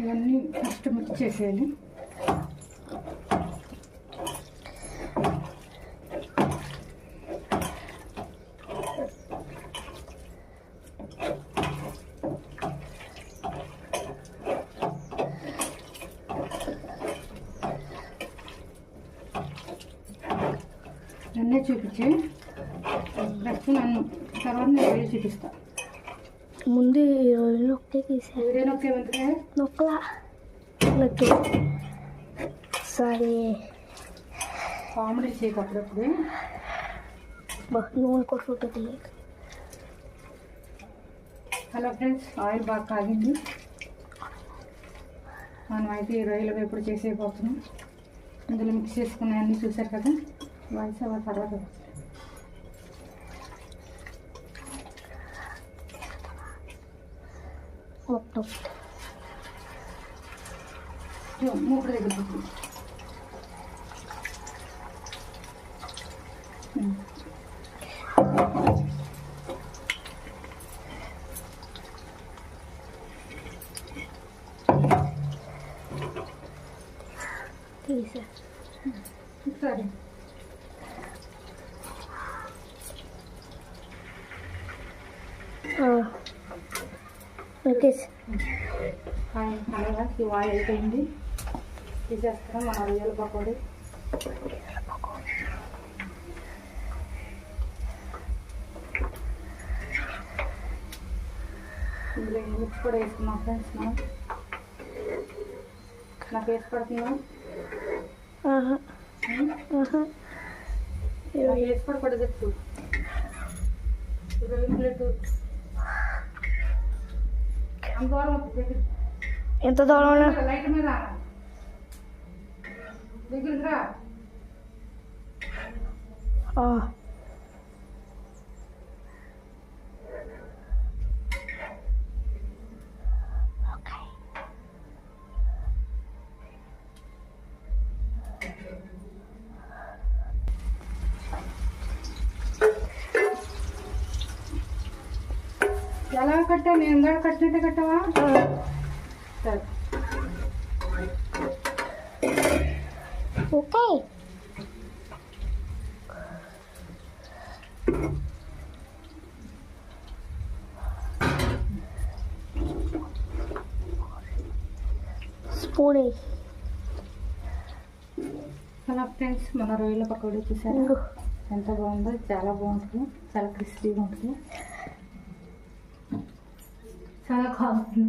ఇవన్నీ first mix చేసేయాలి. అన్నీ చూపించి నెక్స్ట్ నన్ను తర్వాత నేను వెళ్ళి చూపిస్తా. ముందు రోజు నొక్కే తీసా. వేరే నొక్కేమంటే నొక్కలా నొక్కి సరే కామెడీ చేయకు అప్పుడప్పుడు. నూనె కొట్టుకుంటుంది. హలో ఫ్రెండ్స్, ఆయిల్ బాగా కాగింది. మనం అయితే ఈ రొయ్యలు ఎప్పుడు చేసేయబోతున్నాం. ఇందులో మిక్స్ చేసుకున్నాయన్నీ చూసారు కదా. వాయిస్ అవ్వ తర్వాత మొత్తం మూడు దగ్గర తీసా. సరే ఓకే. అలాగా ఈ ఆయిల్ అయిపోయింది. తీసేస్తాం మన రొయ్యల పకోడీ. ఇందులో మిక్స్ కూడా వేసుకున్నాం ఫ్రెండ్స్. మనం నాకు వేసి పడుతున్నాం. వేసి పడకూడదు. రొయ్యల ప్లేటు ఎంత దూరం లైట్ మీద దగ్గరికి రా. ఎలా కట్టా? నేను ఇందాక కట్టినట్టే కట్టావా? సరే ఓకే. స్పూన్. హలో ఫ్రెండ్స్, మన రొయ్యల పకోడీ చూసారు ఎంత బాగుందో. చాలా బాగుంటుంది, చాలా క్రిస్పీగా ఉంటుంది, చాలా కావాలి.